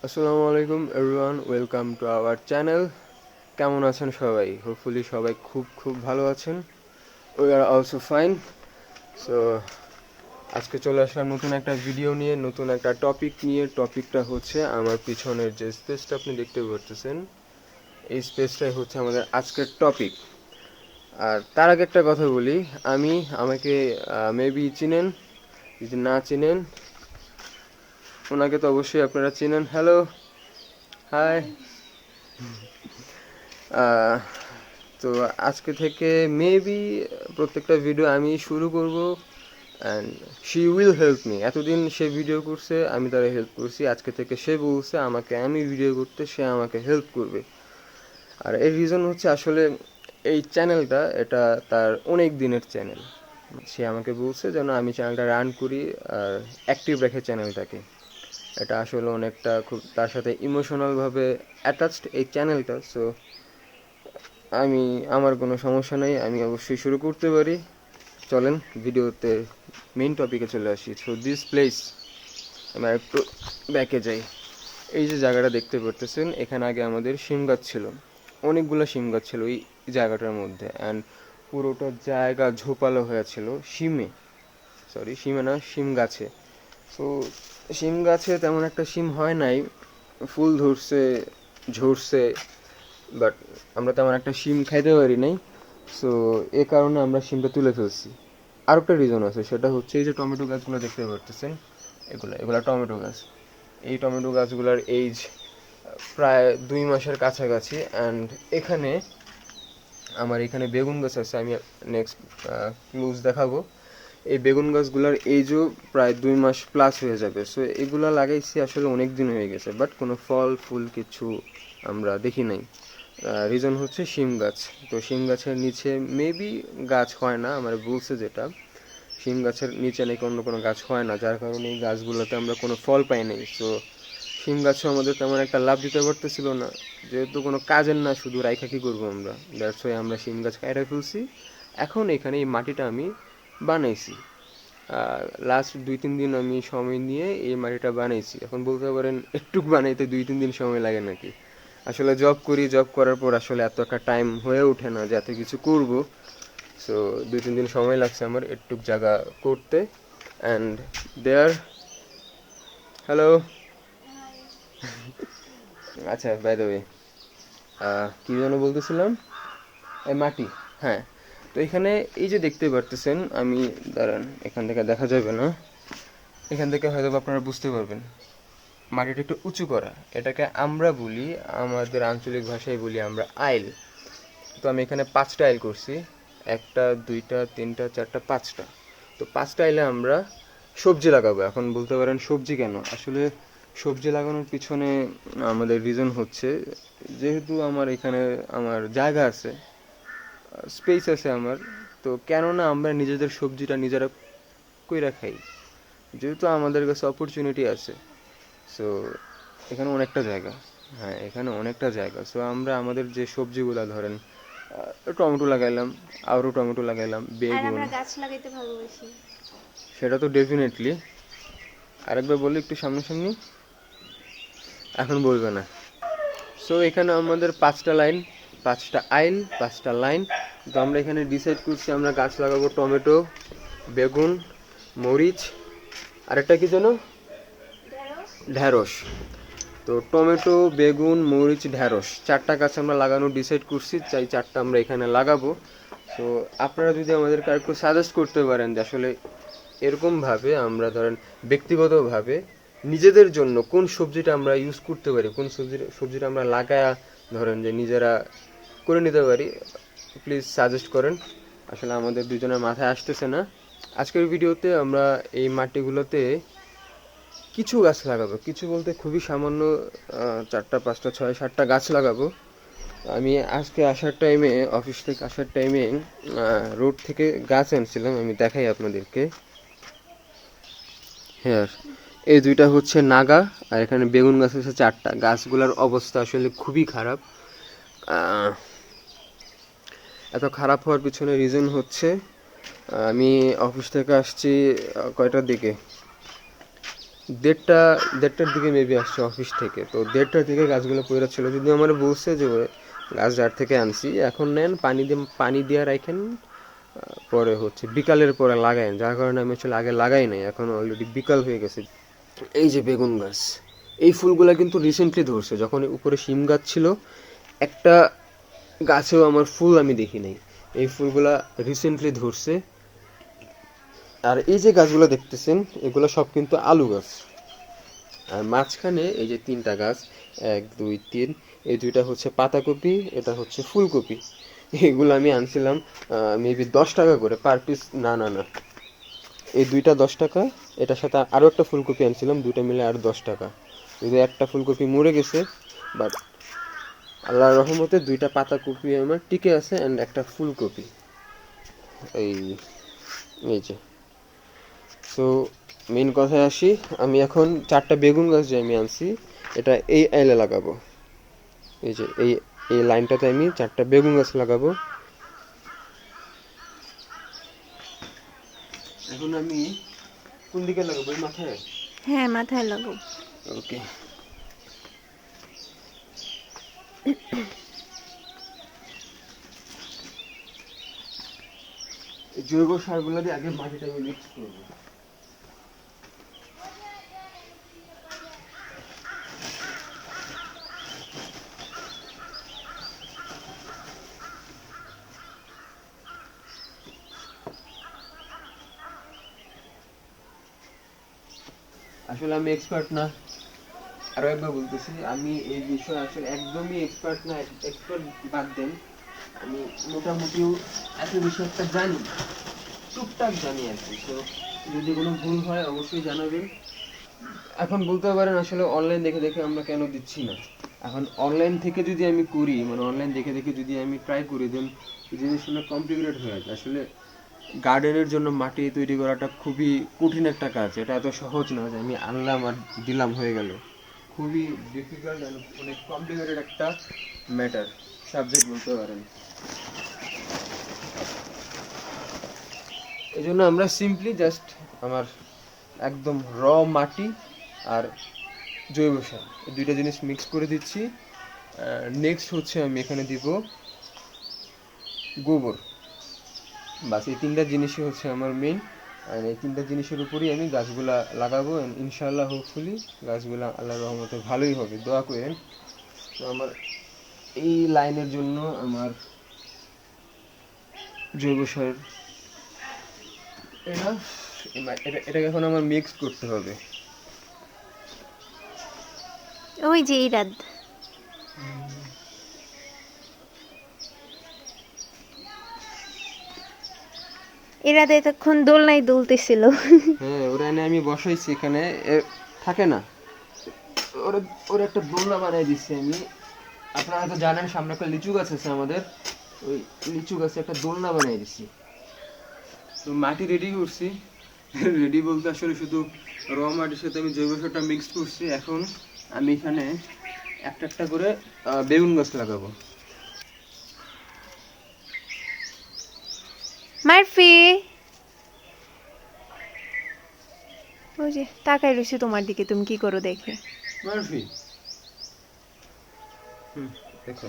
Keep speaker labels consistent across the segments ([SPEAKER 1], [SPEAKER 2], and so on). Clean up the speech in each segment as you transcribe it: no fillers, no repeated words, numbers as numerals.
[SPEAKER 1] আসসালামু আলাইকুম everyone, welcome to our channel. কেমন আছেন সবাই? হোপফুলি সবাই খুব খুব ভালো আছেন। We are also fine. So আজকে চলে আসলাম নতুন একটা ভিডিও নিয়ে, নতুন একটা টপিক নিয়ে। টপিকটা হচ্ছে আমার পিছনের যে স্পেসটা আপনি দেখতে পারতেছেন, এই স্পেসটাই হচ্ছে আমাদের আজকের টপিক। আর তার আগে একটা কথা বলি, আমাকে মেবি চিনেন, যদি না চিনেন ওনাকে তো অবশ্যই আপনারা চিনেন। Hello, hi. তো আজকে থেকে মেবি প্রত্যেকটা ভিডিও আমি শুরু করব, and she will help me. এতদিন সে ভিডিও করছে, আমি তারা হেল্প করছি। আজকে থেকে সে বলছে আমাকে, আমি ভিডিও করতে, সে আমাকে হেল্প করবে। আর এর রিজন হচ্ছে আসলে এই চ্যানেলটা, এটা তার অনেক দিনের চ্যানেল। সে আমাকে বলছে যেন আমি চ্যানেলটা রান করি আর অ্যাক্টিভ রেখে চ্যানেলটাকে। এটা আসলে অনেকটা খুব তার সাথে ইমোশনালভাবে অ্যাটাচড এই চ্যানেলটা। সো আমার কোনো সমস্যা নেই, আমি অবশ্যই শুরু করতে পারি। চলেন ভিডিওতে মেইন টপিকে চলে আসি। সো দিস প্লেস, আমি একটু ব্যাকে যাই। এই যে জায়গাটা দেখতে পারতেছেন, এখানে আগে আমাদের শিম গাছ ছিল, অনেকগুলো শিম গাছ ছিল এই জায়গাটার মধ্যে। অ্যান্ড পুরোটা জায়গা ঝোপালো হয়েছিল শিমে না, শিম গাছে। সো শিম গাছে তেমন একটা শিম হয় নাই, ফুল ধরছে, ঝরছে, বাট আমরা তেমন একটা শিম খাইতে পারি নাই। সো এ কারণে আমরা শিমটা তুলে ফেলছি। আর একটা রিজন আছে, সেটা হচ্ছে এই যে টমেটো গাছগুলো দেখতে পারতেছেন, এগুলা টমেটো গাছ। এই টমেটো গাছগুলোর এইজ প্রায় 2 মাসের কাছাকাছি। অ্যান্ড এখানে বেগুন গাছ আছে, আমি নেক্সট ক্লুজ দেখাবো। এই বেগুন গাছগুলোর এইজও প্রায় 2 মাস প্লাস হয়ে যাবে। সো এগুলা লাগাইছি আসলে অনেক দিন হয়ে গেছে, বাট কোনো ফল ফুল কিছু আমরা দেখি নাই। রিজন হচ্ছে শিম গাছ। তো শিম গাছের নিচে মেবি গাছ হয় না, আমার বলছে যেটা, শিম গাছের নিচে নাকি অন্য কোনো গাছ হয় না, যার কারণে এই গাছগুলোতে আমরা কোনো ফল পাই নাই। সো শিম গাছও আমাদের তেমন একটা লাভ দিতে পারতেছিল না, যেহেতু কোনো কাজের না, শুধু রাইখা কী করবো আমরা। দ্যাটস ওয়াই আমরা শিম গাছ কাইটা ফেলছি। এখন এখানে এই মাটিটা আমি বানাইছি। লাস্ট 2-3 দিন আমি সময় নিয়ে এই মাটিটা বানাইছি। এখন বলতে পারেন একটুক বানাইতে 2-3 দিন সময় লাগে নাকি? আসলে জব করি, জব করার পর আসলে এত একটা টাইম হয়ে ওঠে না যে এত কিছু করব। সো 2-3 দিন সময় লাগছে আমার একটুক জায়গা করতে। And there, hello. আচ্ছা, বাই দ্য ওয়ে, কী যেন বলতেছিলাম, এই মাটি। হ্যাঁ, তো এখানে এই যে দেখতে পারতেছেন, দাঁড়ান, এখান থেকে দেখা যাবে না, এখান থেকে হয়তো আপনারা বুঝতে পারবেন, মাটিটা একটু উঁচু করা। এটাকে আমরা বলি, আমাদের আঞ্চলিক ভাষায় বলি আমরা আইল। তো আমি এখানে 5টা আইল করছি, 1টা 2টা 3টা 4টা 5টা। তো 5টা আইলে আমরা সবজি লাগাবো। এখন বলতে পারেন সবজি কেন? আসলে সবজি লাগানোর পিছনে আমাদের রিজন হচ্ছে, যেহেতু আমার এখানে আমার জায়গা আছে, স্পেস আছে আমার, তো কেননা আমরা নিজেদের সবজিটা নিজেরা কইরা খাই, যেহেতু আমাদের কাছে অপরচুনিটি আছে। সো এখানে অনেকটা জায়গা, হ্যাঁ এখানে অনেকটা জায়গা। সো আমরা আমাদের যে সবজিগুলো ধরেন, টমেটো লাগাইলাম, আরও টমেটো লাগাইলাম,
[SPEAKER 2] আর
[SPEAKER 1] বেগুন।
[SPEAKER 2] আমরা গাছ লাগাইতে ভালোবাসি।
[SPEAKER 1] সেটা তো ডেফিনেটলি। আরেকবার বললে একটু সামনাসামনি, এখন বলবে না। সো এখানে আমাদের 5টা লাইন, 5টা আইল, 5টা লাইন। তো আমরা এখানে ডিসাইড করছি আমরা গাছ লাগাবো টমেটো, বেগুন, মরিচ, আরেকটা কি যেন,
[SPEAKER 2] ঢেঁড়স।
[SPEAKER 1] ঢ্যাঁড়স। তো টমেটো, বেগুন, মরিচ, ঢ্যাঁড়স, 4টা গাছ আমরা লাগানো ডিসাইড করছি, 4টা আমরা এখানে লাগাবো। তো আপনারা যদি আমাদেরকে আরেকটু সাজেস্ট করতে পারেন যে আসলে এরকমভাবে আমরা ধরেন ব্যক্তিগতভাবে নিজেদের জন্য কোন সবজিটা আমরা ইউজ করতে পারি, কোন সবজিটা আমরা লাগায়া ধরেন যে নিজেরা করে নিতে পারি, প্লিজ সাজেস্ট করেন। আসলে আমাদের দুজনের মাথায় আসতেছে না। আজকের ভিডিওতে আমরা এই মাটিগুলোতে কিছু গাছ লাগাবো, কিছু বলতে খুবই সামান্য, 4টা 5টা 6 7টা গাছ লাগাবো। আমি আজকে আসার টাইমে, অফিস থেকে আসার টাইমে রোড থেকে গাছ আনছিলাম, আমি দেখাই আপনাদেরকে। হ্যাঁ, এই দুইটা হচ্ছে নাগা, আর এখানে বেগুন গাছ হচ্ছে 4টা। গাছগুলোর অবস্থা আসলে খুবই খারাপ। আহ, এত খারাপ হওয়ার পিছনে রিজন হচ্ছে, আমি অফিস থেকে আসছি কয়টার দিকে, দেড়টা দেড়টার দিকে মেবি আসছে অফিস থেকে, তো দেড়টার দিকে গাছগুলো পড়ে ছিল, যদি আমার বলছে যে ওই গাছ যার থেকে আনছি এখন নেন, পানি দিয়ে রাখেন, পরে হচ্ছে বিকালের পরে লাগায়েন, যার কারণে আমি আসলে আগে লাগাই নাই, এখন অলরেডি বিকাল হয়ে গেছে। এই যে বেগুন গাছ, এই ফুলগুলা কিন্তু রিসেন্টলি ধরছে, যখন উপরে শিম গাছ ছিল একটা গাছেও আমার ফুল আমি দেখি নাই, এই ফুলগুলা রিসেন্টলি ধরছে। আর এই যে গাছগুলো দেখতেছেন এগুলো সব কিন্তু আলু গাছ। আর মাঝখানে এই যে তিনটা গাছ, 1 2 3, এই দুইটা হচ্ছে পাতাকপি, এটা হচ্ছে ফুলকপি। এগুলো আমি আনছিলাম মেবি 10 টাকা করে পার পিস। না না না, এই দুইটা 10 টাকা, এটার সাথে আরও একটা ফুলকপি আনছিলাম, দুইটা মিলে আর 10 টাকা। যদি একটা ফুলকপি মরে গেছে, বাট আল্লাহর রহমতে দুইটা পাতাকপি আমার টিকে আছে, অ্যান্ড একটা ফুলকপি। এই এই যে, সো মেইন কথায় আসি, আমি এখন 4টা বেগুন গাছ যে আমি আনছি এটা এই আইলে লাগাবো। এই যে এই এই লাইনটাতে আমি 4টা বেগুন গাছ লাগাবো। এখন আমি কোন দিকে লাগাবো, এই মাথায়?
[SPEAKER 2] হ্যাঁ, মাথায় লাগাও।
[SPEAKER 1] ওকে। জৈব সারগুলো দিয়ে আগে মাটিটা আমি মিক্স করবো। আসলে আমি এক্সপার্ট না, আরো একবার বলতেছি, আমি এই বিষয়ে আসলে একদমই এক্সপার্ট না। এক্সপার্ট বাদ দেন, আমি মোটামুটিও এত বেশি একটা জানি, টুকটাক জানি আর কি। তো যদি কোনো ভুল হয় অবশ্যই জানাবেন। এখন বলতে পারেন আসলে অনলাইন দেখে দেখে আমরা কেন দিচ্ছি না। এখন অনলাইন থেকে যদি আমি করি, মানে অনলাইন দেখে দেখে যদি আমি ট্রাই করি, দেন জিনিসটা কমপ্লিকেটেড হয়ে যায়। আসলে গার্ডেনের জন্য মাটি তৈরি করাটা খুবই কঠিন একটা কাজ, এটা এত সহজ না যে আমি আনলাম আর দিলাম হয়ে গেল। খুবই ডিফিকাল্ট অ্যান্ড অনেক কমপ্লিকেটেড একটা ম্যাটার, সাবজেক্ট বলতে পারেন। এই জন্য আমরা সিম্পলি জাস্ট আমার একদম মাটি আর জৈব সার, এই দুইটা জিনিস মিক্স করে দিচ্ছি। নেক্সট হচ্ছে আমি এখানে দিব গোবর। বাস এই তিনটা জিনিসই হচ্ছে আমার মেইন, আর এই তিনটা জিনিসের উপরই আমি গাছগুলা লাগাবো। ইনশাআল্লাহ হোপফুলি গাছগুলা আল্লাহর রহমতে ভালোই হবে, দোয়া করেন। তো আমার এই লাইনের জন্য আমার জৈব সার, এটা এটাকে এখন আমার মিক্স করতে হবে।
[SPEAKER 2] ওই যে ইরাদ। ইরাদ এতক্ষণ দোলনায় দুলতেছিল।
[SPEAKER 1] হ্যাঁ, ওরা এনে আমি বসাইছি এখানে, থাকে না, ওরা ওরা একটা দোলনা বানাই দিচ্ছি আমি। আপনারা হয়তো জানেন সামনে একটা লিচু গাছ আছে আমাদের, ওই লিচু গাছে একটা দোলনা বানাই দিচ্ছি। তো মাটি রেডি করছি, রেডি বলতে আসলে শুধু মাটির সাথে আমি জৈব সারটা মিক্স করছি। এখন আমি এখানে একটা একটা করে বেগুন গাছ লাগাবো।
[SPEAKER 2] মারফি, ওই যে তাকাই রয়েছে তোমার দিকে, তুমি কি করো দেখে।
[SPEAKER 1] মারফি, দেখো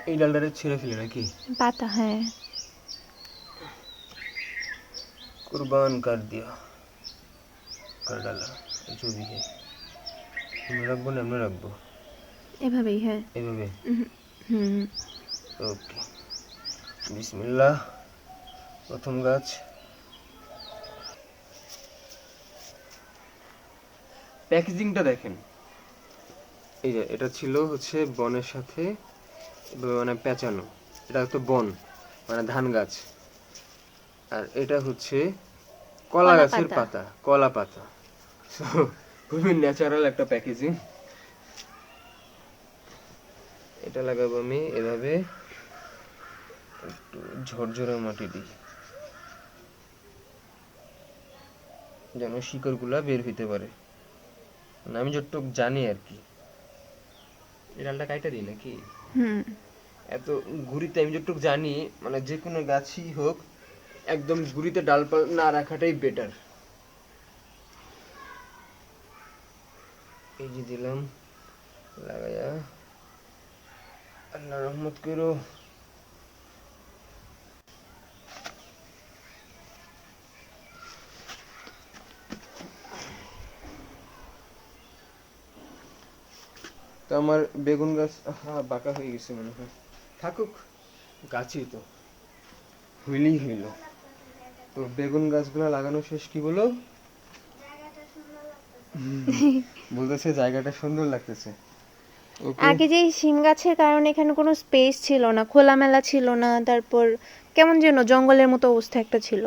[SPEAKER 1] এই ডালটারে ছিঁড়ে ফেলে নাকি?
[SPEAKER 2] পাতা, হ্যাঁ।
[SPEAKER 1] कुर्बान कर दिया, कर डाला, जो भी है। আমরা রাখবো না, আমরা রাখবো
[SPEAKER 2] এভাবেই, হ্যাঁ।
[SPEAKER 1] এভাবে।
[SPEAKER 2] হুম।
[SPEAKER 1] ওকে, বিসমিল্লাহ। প্রথম গাছ। প্যাকেজিংটা দেখেন, এই যে এটা ছিল হচ্ছে বনের সাথে মানে পেঁচানো, এটা তো বন মানে ধান গাছ, আর এটা হচ্ছে কলা গাছের পাতা, কলা পাতা। খুবই ন্যাচারাল একটা প্যাকেজিং। এটা লাগাবো আমি এভাবে, একটু ঝরঝরে মাটি দিই যেন শিকড়গুলা বের হইতে পারে, মানে আমি যতটুকু জানি আর কি। এই ডালটা কাইটা দিই নাকি? এত গুড়িতে আমি যতটুকু জানি, মানে যে কোনো গাছই হোক একদম গুড়িতে ডালপালা না রাখাটাই বেটার। এই যে দিলাম, লাগাইয়া আল্লাহ রহমত করো। তো আমার বেগুন গাছ বাঁকা হয়ে গেছে মনে হয়, থাকুক, গাছই তো হইলেই হইল। তো বেগুন গাছগুলো লাগানো শেষ, কি বলো? বলতেছে জায়গাটা সুন্দর লাগতেছে।
[SPEAKER 2] আগে যে শিম গাছের কারণে এখানে কোনো স্পেস ছিল না, খোলামেলা ছিল না, তারপর কেমন যেন জঙ্গলের মতো অবস্থা একটা ছিল।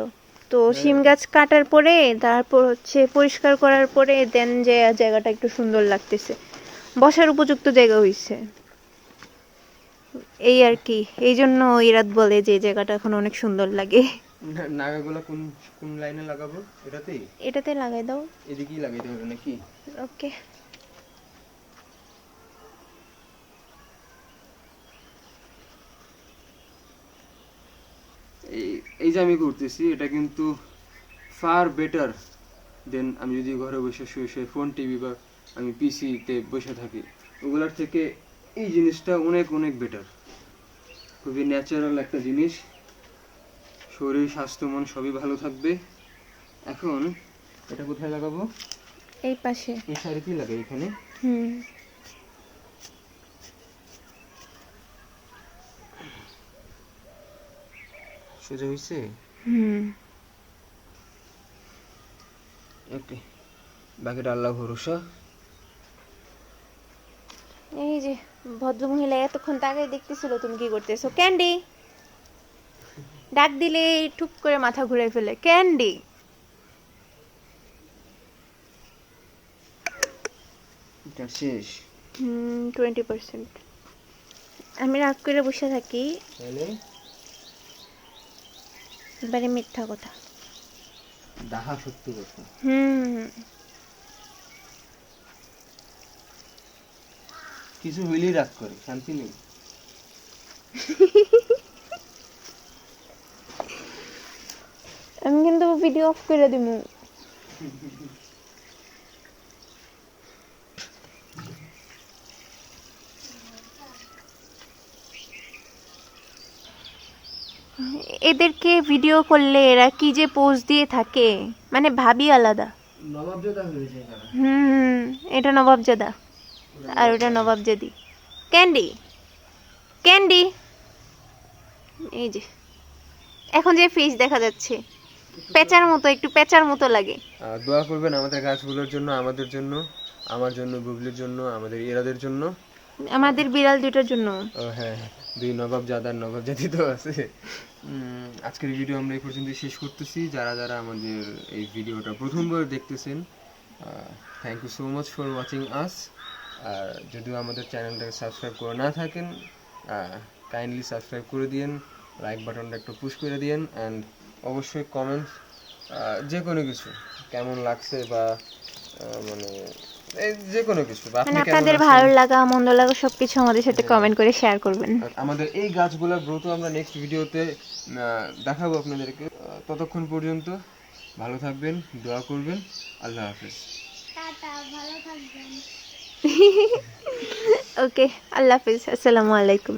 [SPEAKER 2] তো শিম গাছ কাটার পরে তারপর হচ্ছে পরিষ্কার করার পরে দেন যে জায়গাটা একটু সুন্দর লাগতেছে, বসার উপযুক্ত জায়গা হইছে, এই আর কি। এই জন্য ইরাত বলে যে জায়গাটা এখন অনেক সুন্দর লাগে।
[SPEAKER 1] নাগাগুলো কোন কোন লাইনে লাগাবো? এটাতেই?
[SPEAKER 2] এটাতে লাগাই দাও।
[SPEAKER 1] এদিকেই লাগাইতে হবে নাকি?
[SPEAKER 2] ওকে।
[SPEAKER 1] এই যে আমি করতেছি, এটা কিন্তু ফার বেটার দেন আমি যদি ঘরে বসে শুয়ে শুয়ে ফোন, টিভি বা আমি পিসিতে বসে থাকি, ওগুলার থেকে এই জিনিসটা অনেক অনেক বেটার। খুবই ন্যাচারাল একটা জিনিস, শরীর স্বাস্থ্য মন সবই ভালো থাকবে। এখন এটা কোথায় লাগাবো?
[SPEAKER 2] এই পাশে।
[SPEAKER 1] এই সাইডেই লাগাই, এখানে।
[SPEAKER 2] হুম।
[SPEAKER 1] সোজা হয়েছে?
[SPEAKER 2] হুম।
[SPEAKER 1] ওকে, বাকিটা আল্লাহ ভরসা।
[SPEAKER 2] এই যে ভদ্রমহিলা এতক্ষণ তাকাই দেখতেছিল তুমি কি করতেছো। ক্যান্ডি, ডাক দিলে টুপ করে মাথা ঘুরে ফেলে। ক্যান্ডি।
[SPEAKER 1] এটা শেষ।
[SPEAKER 2] 20%। আমি রাগ করে বসে থাকি,
[SPEAKER 1] তাহলে
[SPEAKER 2] এবারে মিথ্যা কথা।
[SPEAKER 1] ডাহা সত্যি কথা। কিছু হইলেই রাগ করে, শান্তি নেই।
[SPEAKER 2] আমি কিন্তু ভিডিও অফ করে দিব। এদেরকে ভিডিও করলে এরা কি যে পোজ দিয়ে থাকে, মানে ভাবি আলাদা।
[SPEAKER 1] নবাবজাদা হয়ে যায় তারা।
[SPEAKER 2] এটা নবাবজাদা আর ওটা নবাবজাদি। Candy, candy. এই যে এখন যে ফেস দেখা যাচ্ছে পেঁচার মতো, একটু পেঁচার মতো লাগে।
[SPEAKER 1] দোয়া করবেন আমাদের গাছগুলোর জন্য, আমাদের জন্য, আমার জন্য, বুবলির জন্য, আমাদের ইরাদের জন্য,
[SPEAKER 2] আমাদের বিড়াল দুটোর জন্য।
[SPEAKER 1] ও হ্যাঁ, দুই নবাবজাদার নবাবজাদি তো আছে। আজকের ভিডিও আমরা এই পর্যন্ত শেষ করতেছি। যারা যারা আমাদের এই ভিডিওটা প্রথমবার দেখতেছেন, thank you so much for watching us. আর যদিও আমাদের চ্যানেলটাকে সাবস্ক্রাইব করে না থাকেন, কাইন্ডলি সাবস্ক্রাইব করে দিয়েন, লাইক বাটনটা একটু পুশ করে দিয়েন, অ্যান্ড অবশ্যই কমেন্টস, যে কোনো কিছু কেমন লাগছে বা মানে এই যে কোনো কিছু, বা আপনি
[SPEAKER 2] মানে
[SPEAKER 1] কেমন
[SPEAKER 2] আপনাদের
[SPEAKER 1] আছেন,
[SPEAKER 2] ভালো লাগা মন্দ লাগা সবকিছু আমাদের সাথে কমেন্ট করে শেয়ার করবেন।
[SPEAKER 1] আর আমাদের এই গাছগুলোর গ্রোথ আমরা নেক্সট ভিডিওতে দেখাবো আপনাদেরকে। ততক্ষণ পর্যন্ত ভালো থাকবেন, দোয়া করবেন। আল্লাহ হাফেজ।
[SPEAKER 3] টাটা, ভালো থাকবেন।
[SPEAKER 2] ওকে, আল্লাহ হাফিজ, আসসালামু আলাইকুম।